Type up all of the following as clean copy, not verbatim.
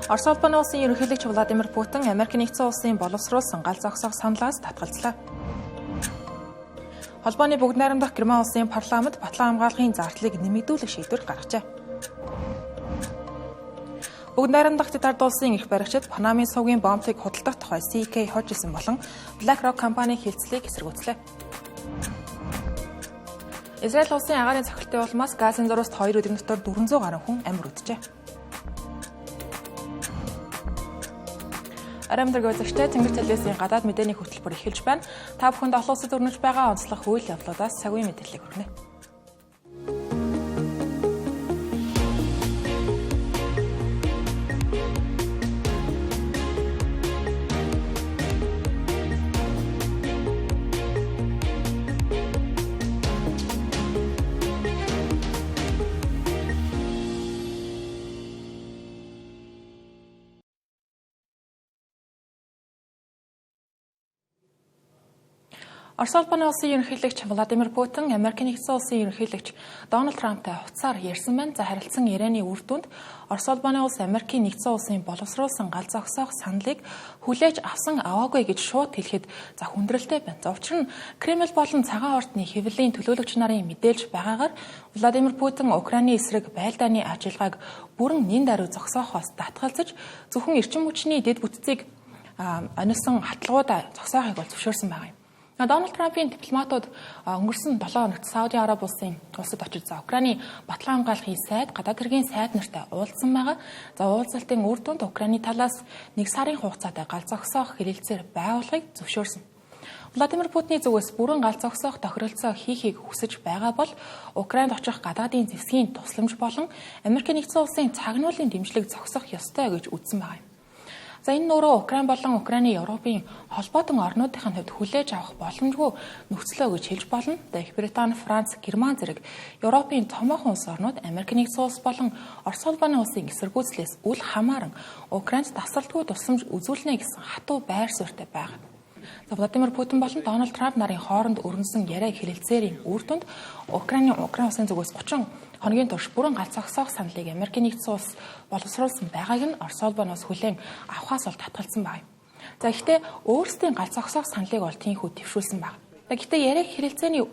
Орос улбаны улсын ерөнхийлөгч Владимир Путин Америк нэгдсэн улсын боловсруулсан гал зогсоох саналаас татгалзлаа. Холбооны бүгд найрамдах Герман улсын парламент батлан хамгаалахын зардлыг нэмэгдүүлэх шийдвэр гаргажээ. Бүгд найрамдах Тетард улсын эрх баригчид Панамын сувгийн бомбыг худалдах тухай CK Hodgson болон BlackRock компанийн хилцлийг эсэргүүцлээ. Израиль улсын агаарын цохилтын улмаас газын зурваст 2 өдрийн дотор 400 гаруй хүн амьд үджээ. Арамдраг үзэгчтэй Тэнгэр телевизийн гадаад мэдээний хөтөлбөр эхэлж байна. Та бүхэнд олон улсад өрнөж байгаа онцлог үйл явдлуудаас цагийн мэдээллийг хүргэнэ. Орос улбаны улсын ерөнхийлөгч Владимир Путин Америк нэгдсэн улсын ерөнхийлөгч Дональд Трамптай хуцаар ярьсан байна. За харилцан ярианы үр дүнд Орос улбаны улс Америк нэгдсэн улсын боловсруулсан гал зогсоох саналыг хүлээж авсан аваагүй гэж шууд хэлэхэд хүндрэлтэй байна. За учир нь Кремль болон цагаан ордны хэвлэлийн төлөөлөгч нарын мэдээлж байгаагаар Владимир Путин Украины эсрэг байлдааны ажиллагааг бүрэн нэн даруй зогсоохоос татгалзаж зөвхөн эрчим хүчний дэд бүтцийг онилсон хатлагуудаа зогсоохыг бол зөвшөөрсөн байна. Дональд Трампын дипломатууд өнгөрсөн 7 хоногт Сауди Араб улсын улсад очиж Украины батлан хамгаалахын сайд, гадаад хэргийн сайд нартай уулзсан байгаа. За уулзалтын үр дүнд Украины талаас 1 сарын хугацаатай гал зогсоох хэлэлцээр байгуулахыг зөвшөөрсөн. Владимир Путиний зүгээс бүрэн гал зогсоох тохиролцоо хийхийг хүсэж байгаа бол Украинд очих гадаадын зэвсгийн тусламж болон Америк нэгдсэн улсын цагнуулын дэмжлэг зогсох ёстой гэж үзсэн байна. За энэ нөрөө Украин болон Украины Европын холбоотон орнуудын хувьд хүлээж авах боломжгүй нөхцөлөө гэж хэлж болно. Их Британи, Франц, Герман зэрэг Европын томоохон улс орнууд Америк нэгдсэн улс болон Орос улбаны улсын эсэргүүцлээс үл хамааран Украинд тасралтгүй тусламж үзүүлнэ гэсэн хатуу байр суурьтай байгаа. Владимир Путин болон Дональд Трамп нарын хооронд өрнөсөн яриа хэлэлцээрийн үр дүнд Украин улсын зүгээс 30 хоногийн турш бүрэн гал зогсоох саналыг Америк нэгдсэн улс боловсруулсан байгааг нь Орос улбаноос хүлээн авахаас бол татгалзсан байна. За гэхдээ өөрсдийн гал зогсоох саналыг бол тийхүү дэвшүүлсэн байна. Гэхдээ яриаг хэлэлцээний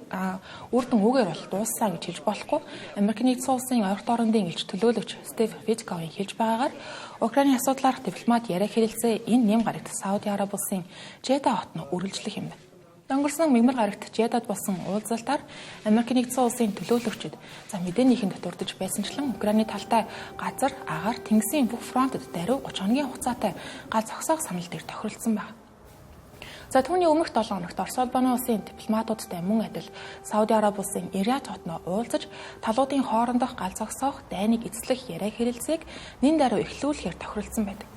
үр дүн үгээр бол дууссан гэж хэлж болохгүй. Америк нэгдсэн улсын ойролт орондын элч төлөөлөгч Стив Витковын хэлж байгаагаар Украины асуудлаарх дипломат яриаг хэлэлцээ энэ нэм гарагт Сауди Араб улсын Жеда хотно үргэлжлэх юм байна. Өнгөрсөн мигмар гарагт Жедад болсон уулзалтаар Америк нэгдсэн улсын төлөөлөгчид мэдээнийхэнд дурдж байсанчлан Украины талтай газар, агаар, тэнгисийн бүх фронтод даруй 30 хоногийн хугацаатай гал зогсоох санал дээр тохиролцсон байна. За түүний өмнөх 7 хоногт Орос улбаны улсын дипломатуудтай мөн адил Сауди Араб улсын Риад хотно уулзаж талуудын хоорондох гал зогсоох дайныг эзлэх яриа хэлэлцээг нэн даруй эхлүүлэхээр тохиролцсон байдаг.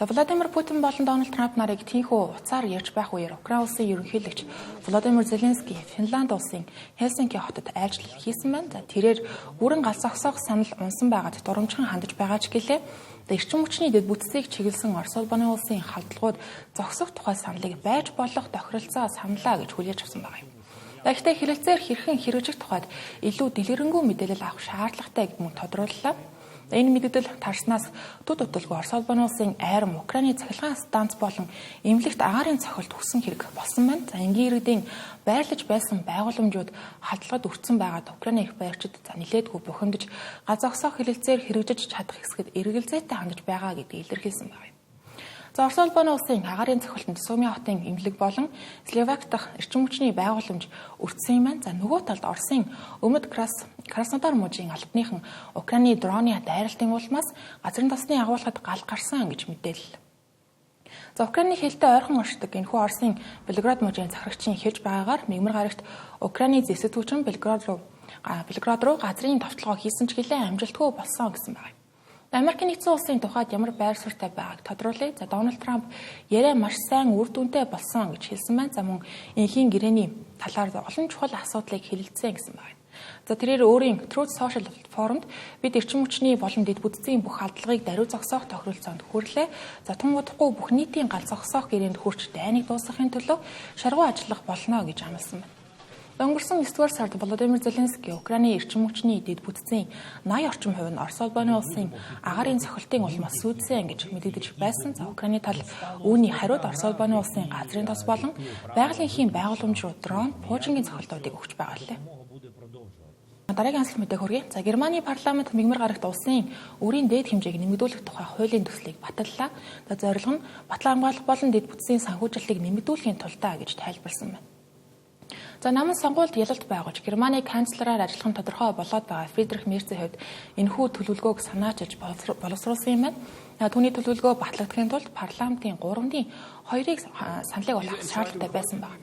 Владимир Путин болон Дональд Трамп нарыг тийхүү уцаар ярьж байх үеэр Украин улсын ерөнхийлөгч Володимир Зеленский Финланд улсын Хельсинки хотод айлчлал хийсэн байна. Тэрээр бүрэн гал зогсоох санал унсан байгаад дурамжхан хандаж байгаа ч гэлээ эрчим хүчний дэд бүтцийг чиглэсэн Орос улбаны улсын халдлагууд зогсох тухай саналыг байж болох тохиролцоо саналаа гэж хүлээж авсан байна. Гэхдээ хэлэлцээр хэрхэн хэрэгжих тухайд илүү дэлгэрэнгүй мэдээлэл авах шаардлагатай гэдгийг тодрууллаа. Энэ мэдээлэл тарснаас төд төтөлгүй Орос улбаны улсын айрам Украины цахилгаан станц болон эмнэлэгт агаарын цохилт хүссэн хэрэг болсон байна. За энгийн иргэдийн байрлаж байсан байгууламжууд халдлагад өртсөн байгаад Украины их байрчид нилээдгүй бухимдаж гал зогсоох хэлэлцээр хэрэгжиж чадах хэсгэд эргэлзээтэй хандж байгаа гэдгийг илэрхийлсэн байна. Орос улбаны улсын агаарын цохилтонд Сумын хотын эмнэлэг болон Словак дахь эрчим хүчний байгууламж өртсөн юм байна. За нөгөө талд Оросын Өмнөд Краснодар мужийн албаныхан Украины дроны дайралтын улмаас газрын тосны агуулгад гал гарсан гэж мэдээлэл. За Украины хэлтэй ойрхон оршдог энэхүү Оросын Белград мужийн захирагчийн хэлж байгаагаар мигмар гарагт Украины зэвсэг түвшин Белград руу газрын товтлогоо хийсэн ч гэлээ амжилтгүй болсон гэсэн байна. Америк нэгдсэн улсын тухайд ямар байр суурьтай байгааг тодруулъя. За Дональд Трамп яриа маш сайн үр дүнтэй болсон гэж хэлсэн байна. За мөн энхийн гэрээний талаар олон чухал асуудлыг хэлэлцсэн гэсэн байна. За тэрээр өөрийн Truth Social форумд бид эрчим хүчний болон дэд бүтцийн бүх халдлагыг даруй зогсоох тохиролцоонд хүрлээ. За тун удахгүй бүх нийтийн гал зогсоох гэрээнд хүрч дайныг дуусгахын төлөө шаргуу ажиллах болно гэж амласан байна. Өнгөрсөн 9-р сард Володимир Зеленский Украины эрчим хүчний дэд бүтцийн 80 орчим хувь нь Орос улбаны улсын агаарын цохилтын улмаас сүйдсэн гэж мэдэгдэж байсан. За Украины тал үүний хариуд Орос улбаны улсын газрын тос болон байгалийн эхийн байгууламж руу дрон, пуужингийн цохилтуудыг өгч байгаа лээ. Дараагийн онцлог мэдээ хүргэе. За Германы парламент мигмар гарагт улсын өрийн дээд хэмжээг нэмэгдүүлэх тухай хуулийн төслийг баталлаа. За зорилго нь батлан хамгаалах болон дэд бүтцийн санхүүжилтийг нэмэгдүүлэхийн тулдаа гэж тайлбарлсан байна. За намын сонгуульд ялалт байгуулж Германы канцлераар ажиллах нь тодорхой болоод байгаа Фридрих Мерцийн хувьд энэхүү төлөвлөгөөг санаачилж боловсруулсан юм байна. Түүний төлөвлөгөө батлагдахын тулд парламентын 3-ны 2-ыг саналыг болгох шаардлагатай байсан байна.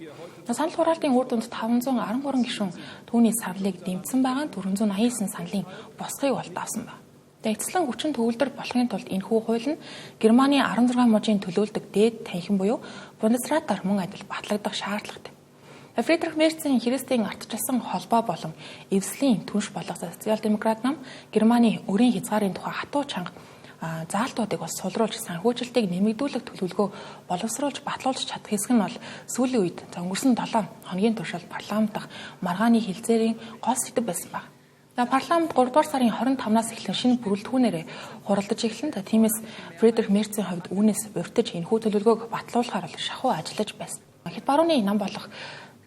Санал хураалтын үр дүнд 513 гишүүн түүний саналыг дэмжсэн байгаа нь 489 саналын босхийг болд авсан байна. Эцэслэн хүчин төгөлдөр болохын тулд энэхүү хууль нь Германы 16 мужийн төлөөлдөг дээд танхим буюу Бундесратаар мөн адил батлагдах шаардлагатай. Фридрих Мерцийн Христийн ардчилсан холбоо болон эвслийн түнш болох социал-демократ нам Германы өрийн хязгаарын тухай хатуу чанга заалтуудыг бас сулруулж санхүүжилтийг нэмэгдүүлэх төлөвлөгөө боловсруулж батлуулж чадах хэсэг нь бол сүүлийн үед өнгөрсөн 7 хоногийн туршид парламент дахь маргааны хилцээрийн гол сэдэв байсан баг. Парламент 3 дугаар сарын 25-наас эхлэн шинэ бүрэлдэхүүнээр хуралдаж эхлэн тиймээс Фридрих Мерцийн хувьд үүнээс урьдчилж энэхүү төлөвлөгөөг батлуулахаар шахуу ажиллаж байсан. Хэд барууны нам болох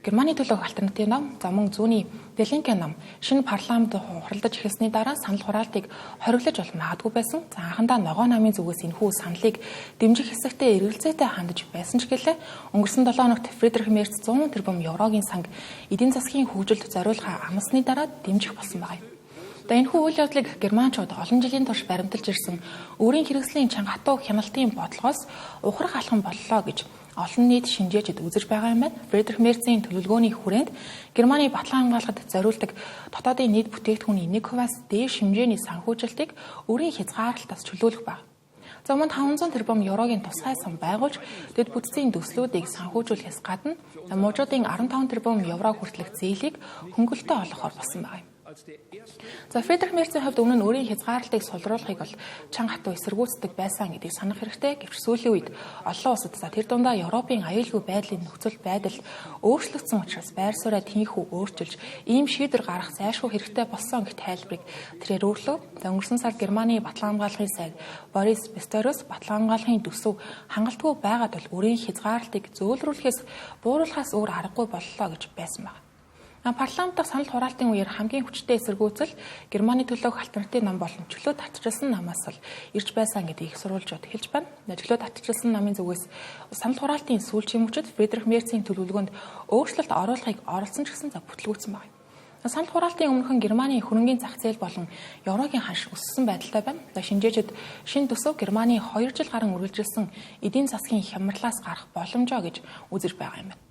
Германы төлөөх альтернатив нам, за мөн зүүнний Делинкен нам шинэ парламент хуралдаж эхэлсний дараа санал хураалтыг хориглож бол магадгүй байсан. За анхандаа ногоо намын зүгээс энэхүү саналыг дэмжих хэсэгтээ эргэлзээтэй хандж байсан ч гэлээ өнгөрсөн 7 хоногт Фридрих Мерц 100 тэрбум еврогийн санг эдийн засгийн хөгжилд зориулахаа амласны дараа дэмжих болсон байна. Энэхүү үйл явдлыг германчууд олон жилийн турш баримталж ирсэн өөрийн хэрэгслийн чанга хатуу хяналтын бодлогоос ухрах алхам боллоо гэж олон нийт шинжээчид үзэж байгаа юм байна. Фридрих Мерцийн төлөвлөгөөний хүрээнд Германы батлан хамгаалахад зориулдаг дотоодын нийт бүтээгдэхүүний 1%-аас дээш хэмжээний санхүүжилтийг өрийн хязгаарлалтаас чөлөөлөх баг. За мөн 500 тэрбум еврогийн тусгай сан байгуулж дэд бүтцийн төслүүдийг санхүүжүүлэхээс гадна мужуудын 15 тэрбум евро хүртэлх зээлийг хөнгөлөлтөд олгохоор болсон байна. За Фридрих Мерцийн хувьд өмнө нь өөрийн хязгаарлалтыг сулруулахыг бол чанга хатуу эсэргүүцдэг байсан гэдгийг санах хэрэгтэй. Гэвч сүүлийн үед олон улсад тэр дундаа Европын аюулгүй байдлын нөхцөл байдал өөрчлөгдсөн учраас байр сууриа тийнхүү өөрчилж ийм шийдвэр гаргах зайлшгүй хэрэгтэй болсон гэх тайлбарыг тэрээр өглөө. Өнгөрсөн сард Германы батлан хамгаалахын сайд Борис Писториус батлан хамгаалахын төсөв хангалтгүй байгаад бол өөрийн хязгаарлалтыг зөөлрүүлэхээс бууруулахаас өөр аргагүй боллоо гэж байсан байна. Парламентын санал хураалтын үеэр хамгийн хүчтэй эсэргүүцэл Германы төлөөх альтернатив нам болон чөлөө татчихсан намаас л ирж байсан гэдгийг их сурвалжууд хэлж байна. Чөлөө татчихсан намын зүгээс санал хураалтын сүүлчийн мөчөд Фридрих Мерцийн төлөвлөгөөнд өөрчлөлт оруулахыг оролцсон ч гэсэн бүтлгүүцсэн байна. Санал хураалтын өмнөхөн Германы хөрөнгийн зах зээл болон еврогийн ханш өссөн байдалтай байна. Шинжээчид шинэ төсөв Германы 2 жил гарan үргэлжилсэн эдийн засгийн хямралаас гарах боломжоо гэж үзэж байгаа юм байна.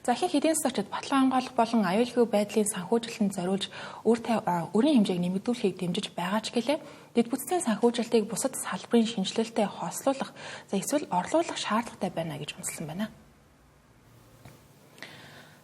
За ихэнх эдийн засагчид батлан хамгаалах болон аюулгүй байдлын санхүүжилтэнд зориулж өрийн хэмжээг нэмэгдүүлэхийг дэмжиж байгаа ч гэлээ дэд бүтцийн санхүүжилтийг бусад салбарын шинжилэлтэд хослуулах, эсвэл орлуулах шаардлагатай байна гэж үнэлсэн байна.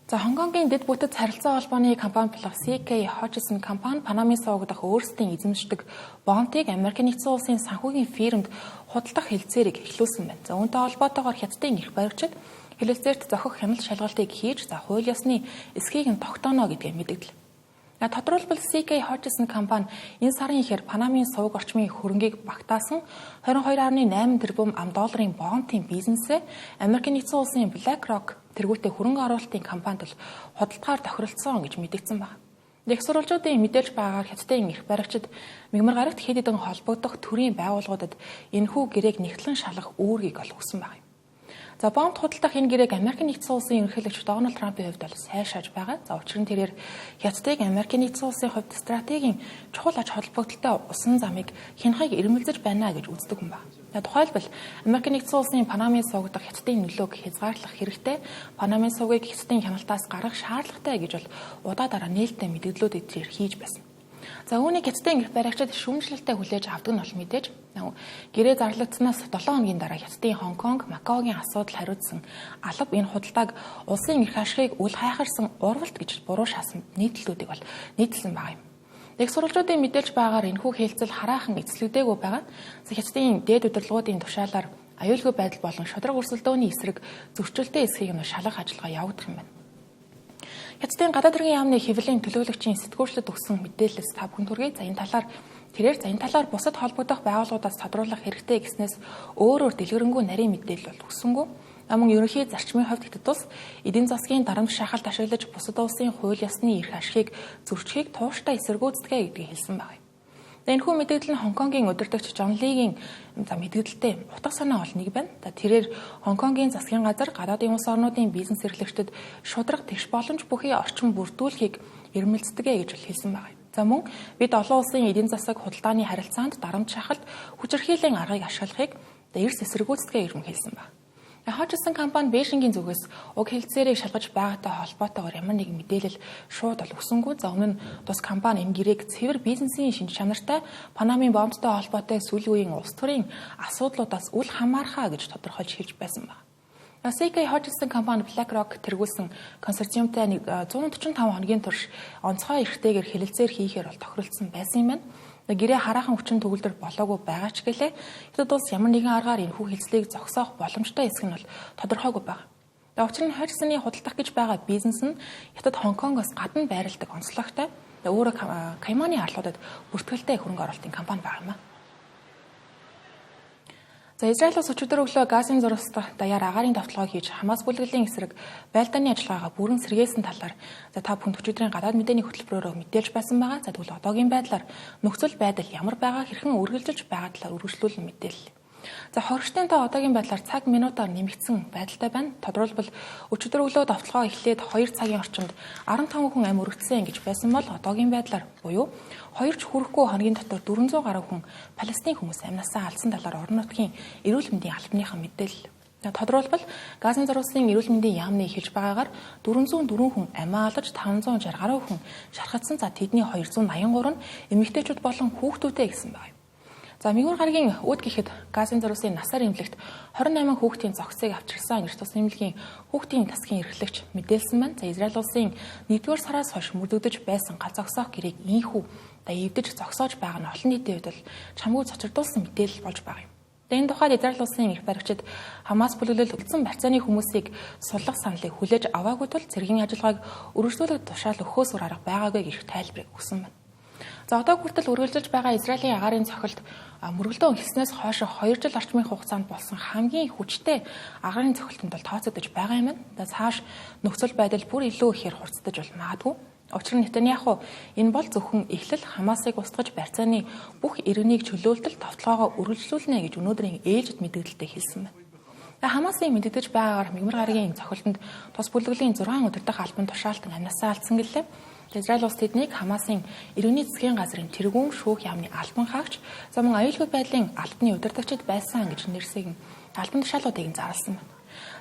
За Хонконгийн дэд бүтэц харилцаа холбооны компани болох CK Hutchison компани Панамын суваг дахь өөрсдийн эзэмшдэг бонтыг Америкийн нэгдсэн улсын санхүүгийн фирмд худалдах хэлцээрийг эхлүүлсэн байна. За үүнтэй холбоотойгоор Хятадын эрх баригчид хэлэлцээрт зохих хяналт шалгалтыг хийж хууль ёсны эсхийг нь тогтооно гэдгээ мэдэгдэл. Тодорхойлбол CK Hutchison компани энэ сарын ихэр Панамын суваг орчмын хөрөнгийг багтаасан 22.8 тэрбум $ын бонтын бизнесээ Америкийн нэгдсэн улсын BlackRock тэргүүтээ хөрөнгө оруулалтын компанид л худалдагаар тохиролцсон гэж мэдэгдсэн байна. Их сурвалжуудын мэдээлж байгаагаар Хятадын эрх баригчид мигмар гарагт хэд хэдэн холбогдох төрийн байгууллагуудад энэхүү гэрээг нэгтлэн шалгах үүргийг олгосон байна. За бомб худалдах энэ гэрээг Америкийн нэгдсэн улсын ерөнхийлөгч Дональд Трампын хувьд бол сайшааж байгаа. За учир нь тэрээр Хятадыг Америкийн нэгдсэн улсын хувьд стратегийн чухал аж холбогдолтой усан замыг хянахыг эрмэлзэж байна гэж үздэг юм байна. Тухайлбал Америкийн нэгдсэн улсын Панамын суваг дахь Хятадын нөлөөг хязгаарлах хэрэгтэй, Панамын сувгийг Хятадын хяналтаас гаргах шаардлагатай гэж бол удаа дараа нээлттэй мэдээллүүд эдгээр хийж байсан. За үүнийг Хятадын эрх баригчид шүүмжлэлтэй хүлээж авдаг нь бол мэдээж гэрээ зарлагдсанаас 7 хоногийн дараа Хятадын Хонконг, Макаогийн асуудал хариуцсан алба энэ худалдааг улсын эрх ашигыг үл хайхарсан урвалт гэж буруу шаасан нийтлэлүүдийг бол нийтлсэн байгаа юм. Их сурвалжуудын мэдээлж байгаагаар энэхүү хэлцэл хараахан эцэлэгдээгүй байгаа. Хятадын дээд удирдлагуудын тушаалаар аюулгүй байдал болон шудраг өрсөлдөөний эсрэг зөрчилтэй эсхийг нь шалгах ажиллагаа явагдах юм байна. Хятадын гадаад хэргийн яамны хэвлэлийн төлөөлөгчийн сэтгүүлчдэд өгсөн мэдээлэлээс та бүхэн түргий за энэ талаар бусад холбогдох байгууллагуудаас тодруулах хэрэгтэй гэснээс өөр дэлгэрэнгүй нарийн мэдээлэл бол өгсөнгүй. Амун ерөнхий зарчмын хувьд Хятад улс эдийн засгийн дарамт шахалт ашиглаж бусад улсын хууль ёсны эрх ашигыг зөрчихийг тууштай эсэргүүцдэг гэдгийг хэлсэн байна. Энэхүү мэдээлэл нь Хонконгийн удирдагч Жон Лигийн мэдээлэлтэй утга санаа бол нэг байна. Тэрээр Хонконгийн засгийн газар гадаадын улс орнуудын бизнес эрхлэгчдэд шударга тэгш боломж бүхий орчин бүрдүүлэхийг эрмэлздэг гэж хэлсэн байна. За мөн бид олон улсын эдийн засаг худалдааны харилцаанд дарамт шахалт хүчирхийллийн аргыг ашиглахыг эрс эсэргүүцдэг гэж хэлсэн байна. Хожсон компани Бээжингийн зүгээс уг хэлцээрийг шалгаж байгаатай холбоотойгоор ямар нэгэн мэдээлэл шууд өгсөнгүй. За өмнө нь тус компани энэ гэрээг цэвэр бизнесийн шинж чанартай Панамын бомбтой холбоотой сүүлийн үеийн улс төрийн асуудлуудаас үл хамаархаа гэж тодорхойлж хэлж байсан байна. SK Hutchison компани BlackRock тэргүүлсэн консорциумтай 145 хоногийн турш онцгой эрхтэйгээр хэлэлцээр хийхээр бол тохиролцсон байсан юм байна. Гэрээ хараахан хүчин төгөлдөр болоогүй байгаа ч гэлээ Хятад улс ямар нэгэн аргаар энэхүү хэлцлийг зогсоох боломжтой эсэх нь бол тодорхойгүй байна. Учир нь Hutchisony худалдах гэж байгаа бизнес нь Хятад Хонконгоос гадна байрладаг онцлогтой өөрөө Кайманы арлуудад бүртгэлтэй хөрөнгө оруулалтын компани байгаа юм. За Израиль улс өчигдөр өглөө газын зурвастай даяар агаарын давталгааг хийж Хамас бүлэглэлийн эсрэг байлдааны ажиллагаагаа бүрэн сэргээсэн талаар та бүхэнд өчигдрийн гадаад мэдээний хөтөлбөрөөр мэдээлж байсан байгаа. За тэгвэл одоогийн байдлаар нөхцөл байдал ямар байгаа хэрхэн үргэлжилж байгаа талаар үргэлжлүүлэн мэдээллээ. За хоригчдын та одоогийн байдлаар цаг минутаар нэмэгдсэн байдалтай байна. Тодорхойлбол өчигдөр өглөө давталгаа эхлээд 2 цагийн орчимд 15 хүн амь өргөдсөн гэж байсан бол одоогийн байдлаар буюу 2 ч хүрэхгүй хоногийн дотор 400 гаруй хүн Палестин хүмүүс амнасаа алдсан талаар орон нутгийн эрүүл мэндийн албаныхан мэдээлэл. Тодорхойлбол Газын зурвасын эрүүл мэндийн яамны хэлж байгаагаар 404 хүн амиа алдаж 560 гаруй хүн шархагдсан. За тэдний 283 нь эмэгтэйчүүд болон хүүхдүүдтэй гэсэн байна. За мигүр гарагийн үд гэхэд Газын зурвасын насаар эмнэлэгт 28 хүүхдийн зохицыг авчирсан гэж тус эмнэлгийн хүүхдийн тасгийн эрхлэгч мэдээлсэн байна. За Израиль улсын 1-р сараас хойш мөрдөгдөж байсан гал зогсоох гэрээг инхүү эвдэж зогсоож байгаа нь олон нийтийн хувьд бол чамгүй цочирдуулсан мэдээлэл болж байгаа юм. Энэ тухайд Израиль улсын эрх баригчид Хамас бүлэглэл үлдсэн барьцааны хүмүүсийг суллах саналыг хүлээж аваагүй тул цэргийн ажиллагааг үргэлжлүүлэх тушаал өгөхөөс арга байгаагүй гэх тайлбарыг өгсөн байна. За одоо хүртэл үргэлжилж байгаа Израилийн агаарын цохилт мөргөлдөө эхэлснээс хойш 2 жил орчмын хугацаанд болсон хамгийн хүчтэй агаарын цохилтонд бол тооцогдож байгаа юм байна. Цааш нөхцөл байдал бүр илүү ихээр хурцдаж бол магадгүй. Учир нь Нетаньяху энэ бол зөвхөн эхлэл Хамасыг устгаж барьцааны бүх иргэнийг чөлөөлтөл товтлогоогоо үргэлжлүүлнэ гэж өнөөдрийн ээлжид мэдээлэлтэй хэлсэн байна. Хамасын мэдэгдэж байгаагаар мигмар гарагийн цохилтонд тус бүлэглэлийн 6 удирдах албан тушаалтан амнасаа алдсан гэлээ. Израиль улс тэднийг Хамасын иргэний засгийн газрын тэргүүн шүүх яамны албан хаагч за мөн аюулгүй байдлын албаны удирдагчид байсан гэж нэрсэг албан тушаалуудыг зарласан байна.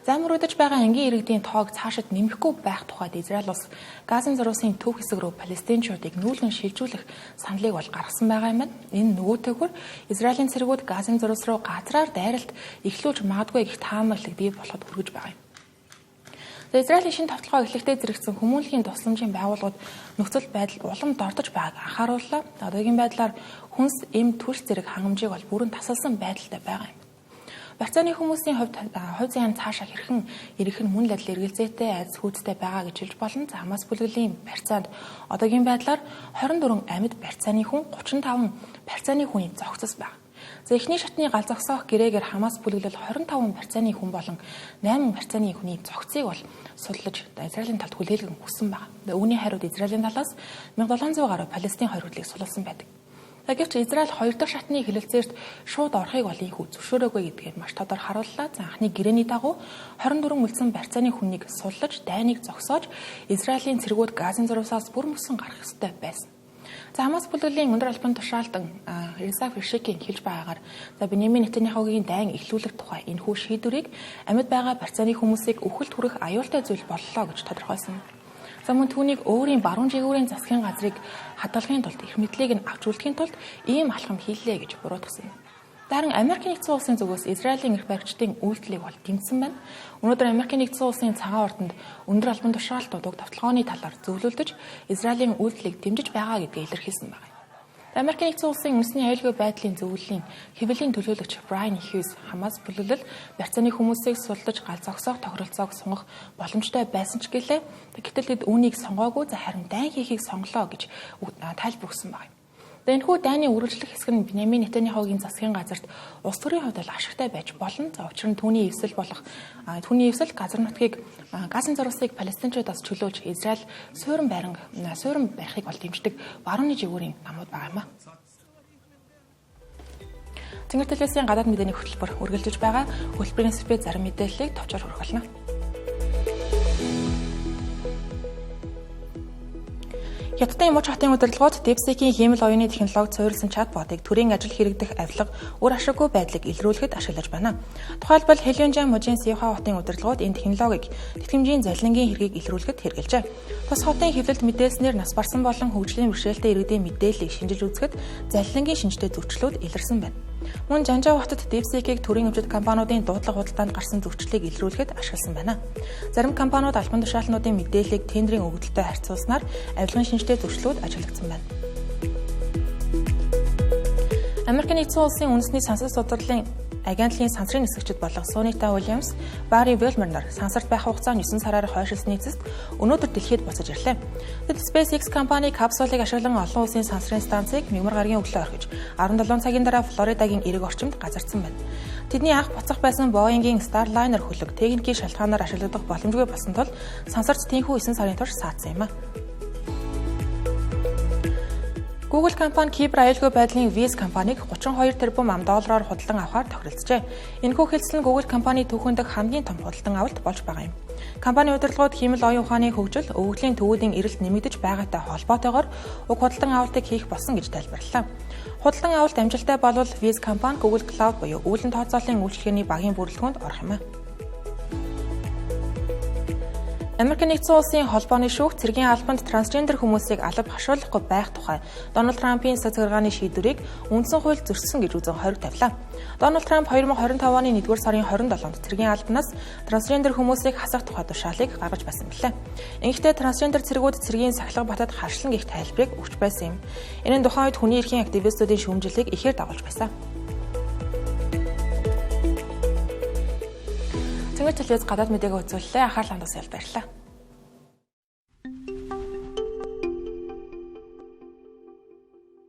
Замруудаж байгаа ангийн иргэдийн тоог цаашид нэмэхгүй байх тухайд Израиль улс Газын зурвасын төв хэсэг рүү палестинчуудыг нүүлгэн шилжүүлэх саналыг бол гаргасан байгаа юм байна. Энэ нөгөөтэйгүр Израилийн цэргүүд Газын зурвас руу газраар дайралт эхлүүлж магадгүй гэх таамаглалыг бий болоход хүргэж байгаа юм. Израилийн шинэ тавталгаа эхлэхдээ зэрэгцсэн хүмүүнлэгийн тусламжийн байгууллагууд нөхцөл байдал улам дордож байгааг анхаарууллаа. Одоогийн байдлаар хүнс эм төрөл зэрэг хангамжийг бол бүрэн тасалсан байдалтай байгаа юм. Барьцааны хүмүүсийн хувьд хувь заяан цаашаа хэрхэн ирэх нь мөн л адил эргэлзээтэй айц хүүдтэй байгаа гэж хэлж болно. За Хамас бүлэглэлийн барьцаанд одоогийн байдлаар 24 амьд барьцааны хүн 35 барьцааны хүний зогцос байна. За эхний шатны гал зогсоох гэрээгээр Хамас бүлэглэл 25 барьцааны хүн болон 8 барьцааны хүний зогцыг бол судлаж Израилийн талд хүлээлгэн өгсөн байна. Үүний хариуд Израилийн талаас 1700 гаруй Палестин хоригдлыг сулласан байдаг. Гэвч Израиль 2 дахь шатны хэлэлцээрт шууд орохыг бол инхүү зөвшөөрөөгүй гэдгээр маш тодор харууллаа. За анхны гэрээний дагуу 24 үлдсэн барьцааны хүнийг суллаж, дайныг зогсоож, Израилийн цэргүүд Газын зурвасаас бүр мөсөн гарах ёстой байсан. За Хамас бүлэглэлийн өндөр албан тушаалтан Рисаф Ришекийн хэлж байгаагаар за Беньямин Нетаньяхугийн дайн эхлүүлэх тухай энэхүү шийдвэрийг амьд байгаа барьцааны хүмүүсийг өвхөлт хүрэх аюултай зүйл боллоо гэж тодорхойлсон. За мөн түүнийг өөрийн баруун жигүүрийн засгийн газрыг хадгалахын тулд эрх мэдлийг нь авч үлдэхийн тулд ийм алхам хийлээ гэж буруутгасан. Дарин Америкийн нэгдсэн улсын зүгээс Израилийн эрх баригчдын үйлдэлийг бол дэмжсэн байна. Өнөөдөр Америкийн нэгдсэн улсын цагаан ордонд өндөр албан тушаалтууд уг давталгааны талаар зөвлөлдөж Израилийн үйлдэлийг дэмжиж байгаа гэдгийг илэрхийлсэн байна. Америкийн нэгдсэн улсын үндэсний аюулгүй байдлын зөвлөлийн хэвлэлийн төлөөлөгч Брайан Хьюз Хамас бүлэглэл барьцааны хүмүүсийг сулдаж гал зогсоох тохиролцоог сонгох боломжтой байсан ч гэлээ. Гэтэл тэд үүнийг сонгоогүй харин дайн хийхийг сонглоо гэж тайлбар өгсөн байна. Энэхүү дайны үргэлжлэх хэсэг нь Беньямин Нетаньяхугийн засгийн газарт улс төрийн хувьд ашигтай байж болно. Учир нь түүний эвсэл газар нутгийг газын зурвасыг палестинчуудаас чөлөөж Израиль суурин байхыг бол дэмждэг барууны жигүүрийн намууд байгаа юм а. Цэнгэр телевизийн гадаад мэдээний хөтөлбөр үргэлжлэж байгаа. Хөтөлбөрийн сэдвээр зарим мэдээллийг товчоор хүргүүлнэ. Хятадын муж хатын удирдлагууд DeepSeek-ийн хиймэл оюуны технологид суурилсан чатботыг төрийн ажил хэрэгдэх авилга үр ашиггүй байдлыг илрүүлэхэд ашиглаж байна. Тухайлбал Хэлионжан мужийн Севха хотын удирдлагууд энэ технологиг тэтгэмжийн залилангийн хэргийг илрүүлэхэд хэрэгжилжээ. Тус хотын хэвлэлд мэдээлснээр нас барсан болон хөгжлийн бэрхшээлтэй иргэдийн мэдээллийг шинжиж үзэхэд залилангийн шинжтэй зөрчлүүд илэрсэн байна. Мөн Жанжаа хотод DeepSeek-ийг төрийн хөгжил компаниудын дуудлага худалдаанд гарсан зөрчлийг илрүүлэхэд ашигласан байна. Зарим компаниуд албан тушаалтнуудын мэдээллийг тендерийн өгөгдөлтөй харьцуулснаар авилгын шинжтэй зөрчлүүд ажиглагдсан байна. Америкийн нэгдсэн улсын үндэсний сансар судлалын агентлагийн сансрын нисгчид болох Сунита Уильямс, Барри Вилмер нар сансарт байх хугацаа 9 сараар хойшилсны эцэст өнөөдөр дэлхийд буцаж ирлээ. Тэд SpaceX компани капсулыг ашиглан олон улсын сансрын станцыг мягмар гарагийн өглөө орхиж 17 цагийн дараа Флоридагийн эрэг орчимд газардсан байна. Тэдний анх буцах байсан Boeing-ийн Starliner хөлөг техникийн шалтгаанаар ашиглагдах боломжгүй болсон тул сансарт тийхүү 9 сарын турш саадсан юм а. Google компани Кипр аюулгүй байдлын Viz компанийг 32 тэрбум $аар худалдан авахар тохиролцжээ. Энэхүү хэлцэл нь Google компани түүхэнд хамгийн том худалдан авалт болж байгаа юм. Компани удирдлагууд хиймэл оюун ухааны хөгжил, өвөглийн төвүүдийн эрэлт нэмэгдэж байгаатай холбоотойгоор уг худалдан авалтыг хийх болсон гэж тайлбарллаа. Худалдан авалт амжилттай болвол Viz компани Google Cloud буюу үүлэн тооцооллын үйлчилгээний багийн бүрэлдэхүүнд орох юм а. Америкийн нэгдсэн улсын холбооны шүүх цэргийн албанд трансгендер хүмүүсийг алба хашуулахгүй байх тухай Дональд Трампын цэцгэргааны шийдвэрийг үндсэн хууль зөрчсөн гэж үзэн хориг тавилаа. Дональд Трамп 2025 оны 1-р сарын 27-нд цэргийн албанаас трансгендер хүмүүсийг хасах тухай тушаалыг гаргаж байсан билээ. Ингэхдээ трансгендер цэргүүд цэргийн сахилга батад харшлан гих тайлбарыг өгч байсан юм. Энэ нь тухайн үед хүний эрхийн активистуудын шүүмжлэлийг ихээр дагуулж байсан. Цэнгэр телевиз гадаад мэдээгээ үзүүллээ. Анхаарал хандуулсанд баярлалаа.